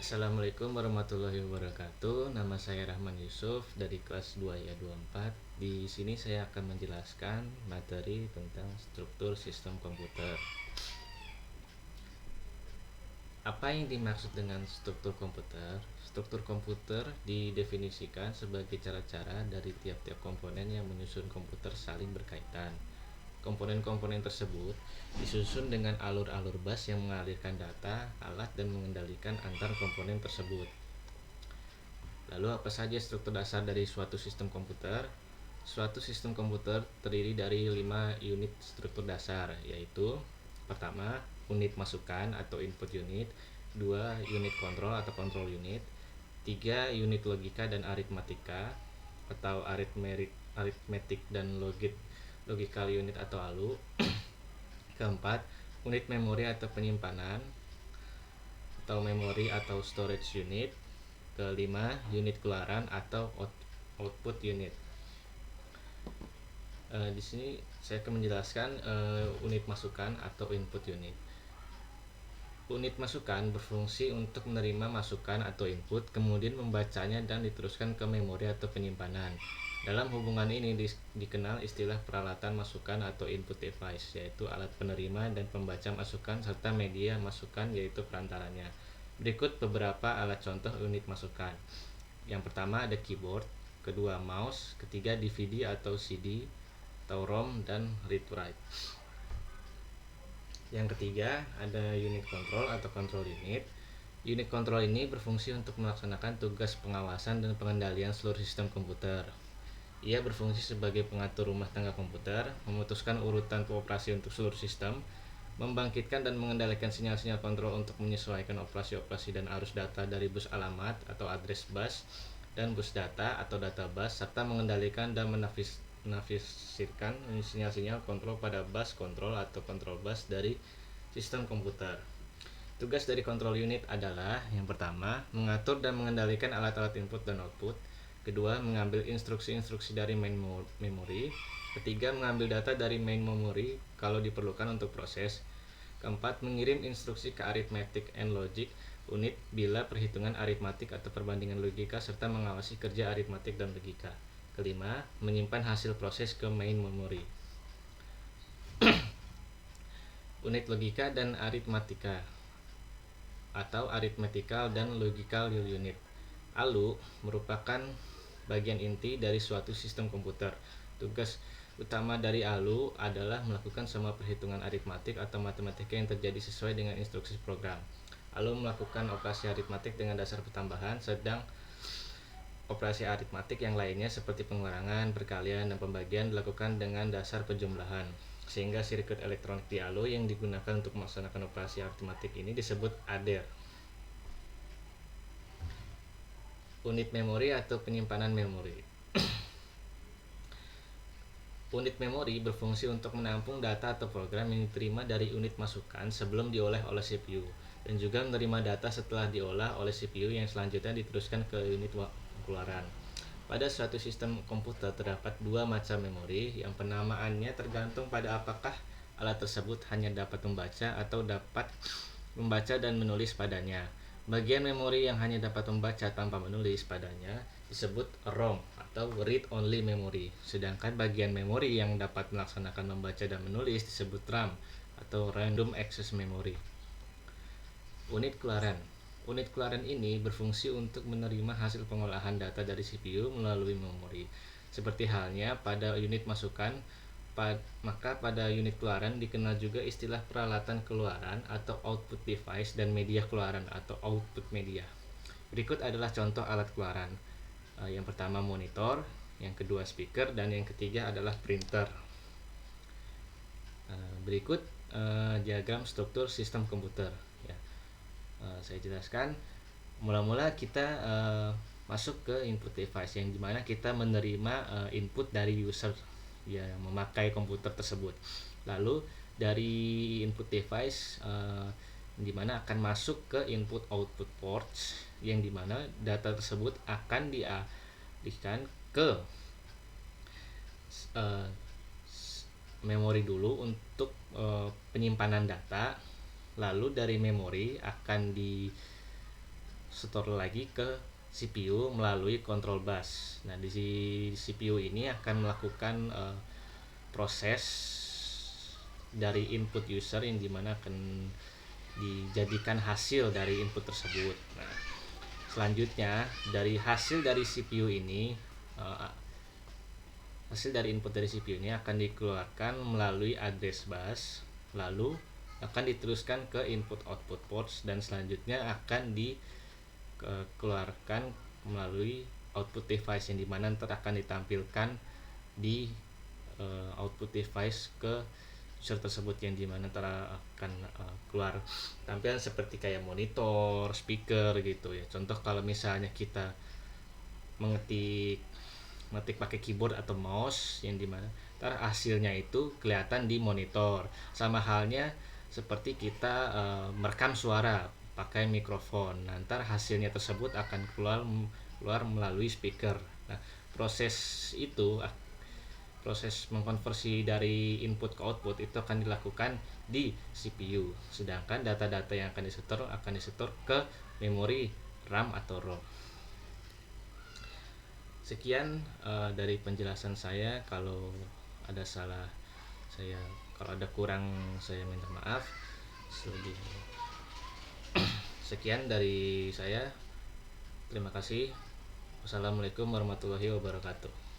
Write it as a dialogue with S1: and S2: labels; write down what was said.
S1: Assalamualaikum warahmatullahi wabarakatuh. Nama saya Rahman Yusuf dari kelas 2 ya 24. Di sini saya akan menjelaskan materi tentang struktur sistem komputer. Apa yang dimaksud dengan struktur komputer? Struktur komputer didefinisikan sebagai cara-cara dari tiap-tiap komponen yang menyusun komputer saling berkaitan. Komponen-komponen tersebut disusun dengan alur-alur bus yang mengalirkan data, alat, dan mengendalikan antar komponen tersebut. Lalu apa saja struktur dasar dari suatu sistem komputer? Suatu sistem komputer terdiri dari 5 unit struktur dasar, yaitu pertama, unit masukan atau input unit, 2 unit kontrol atau control unit, 3 unit logika dan aritmatika atau arithmetic dan logical unit atau ALU. Keempat, unit memori atau penyimpanan atau memori atau storage unit. Kelima, unit keluaran atau output unit. Di sini saya akan menjelaskan unit masukan atau input unit. Unit masukan berfungsi untuk menerima masukan atau input, kemudian membacanya dan diteruskan ke memori atau penyimpanan. Dalam hubungan ini dikenal istilah peralatan masukan atau input device, yaitu alat penerima dan pembaca masukan serta media masukan, yaitu perantaranya. Berikut beberapa alat contoh unit masukan. Yang pertama ada keyboard, kedua mouse, ketiga DVD atau CD atau ROM, dan read write. Yang ketiga ada unit control atau control unit. Unit control ini berfungsi untuk melaksanakan tugas pengawasan dan pengendalian seluruh sistem komputer. Ia berfungsi sebagai pengatur rumah tangga komputer, memutuskan urutan operasi untuk seluruh sistem, membangkitkan dan mengendalikan sinyal-sinyal kontrol untuk menyesuaikan operasi-operasi dan arus data dari bus alamat atau address bus dan bus data atau data bus, serta mengendalikan dan menafsirkan sinyal-sinyal kontrol pada bus kontrol atau control bus dari sistem komputer. Tugas dari control unit adalah yang pertama, mengatur dan mengendalikan alat-alat input dan output. Kedua, mengambil instruksi-instruksi dari main memory. Ketiga, mengambil data dari main memory kalau diperlukan untuk proses. Keempat, mengirim instruksi ke arithmetic and logic unit bila perhitungan aritmatik atau perbandingan logika serta mengawasi kerja aritmatik dan logika. Kelima, menyimpan hasil proses ke main memory. Unit logika dan aritmatika atau arithmetical dan logical unit. ALU merupakan bagian inti dari suatu sistem komputer. Tugas utama dari ALU adalah melakukan semua perhitungan aritmatik atau matematika yang terjadi sesuai dengan instruksi program. ALU melakukan operasi aritmatik dengan dasar pertambahan, sedang operasi aritmatik yang lainnya seperti pengurangan, perkalian, dan pembagian dilakukan dengan dasar penjumlahan. Sehingga sirkuit elektronik di ALU yang digunakan untuk melaksanakan operasi aritmatik ini disebut adder. Unit memori atau penyimpanan memori. Unit memori berfungsi untuk menampung data atau program yang diterima dari unit masukan sebelum diolah oleh CPU, dan juga menerima data setelah diolah oleh CPU yang selanjutnya diteruskan ke unit keluaran. Pada suatu sistem komputer terdapat dua macam memori yang penamaannya tergantung pada apakah alat tersebut hanya dapat membaca atau dapat membaca dan menulis padanya. Bagian memori yang hanya dapat membaca tanpa menulis padanya disebut ROM atau read only memory, sedangkan bagian memori yang dapat melaksanakan membaca dan menulis disebut RAM atau random access memory. Unit keluaran. Unit keluaran ini berfungsi untuk menerima hasil pengolahan data dari CPU melalui memori. Seperti halnya pada unit masukan, maka pada unit keluaran dikenal juga istilah peralatan keluaran atau output device dan media keluaran atau output media. Berikut adalah contoh alat keluaran. Yang pertama monitor, yang kedua speaker, dan yang ketiga adalah printer. Berikut diagram struktur sistem komputer. Saya jelaskan. Mula-mula kita masuk ke input device, yang dimana kita menerima input dari user yang memakai komputer tersebut. Lalu dari input device dimana akan masuk ke input output ports, yang dimana data tersebut akan dialihkan ke memori dulu untuk penyimpanan data. Lalu dari memori akan store lagi ke CPU melalui control bus. Nah, di CPU ini akan melakukan proses dari input user yang dimana akan dijadikan hasil dari input tersebut. Nah, selanjutnya dari hasil dari CPU ini, hasil dari input dari CPU ini akan dikeluarkan melalui address bus, lalu akan diteruskan ke input output ports, dan selanjutnya akan dikeluarkan melalui output device yang dimana nanti akan ditampilkan di output device ke user tersebut, yang dimana akan keluar tampilan seperti kayak monitor, speaker gitu ya. Contoh kalau misalnya kita mengetik pakai keyboard atau mouse, yang dimana hasilnya itu kelihatan di monitor. Sama halnya seperti kita merekam suara pakai mikrofon, nanti hasilnya tersebut akan keluar melalui speaker. Nah, proses mengkonversi dari input ke output itu akan dilakukan di CPU, sedangkan data-data yang akan disetor ke memori RAM atau ROM. Sekian dari penjelasan saya. Kalau ada salah kalau ada kurang, saya minta maaf. Sekian dari saya. Terima kasih. Wassalamualaikum warahmatullahi wabarakatuh.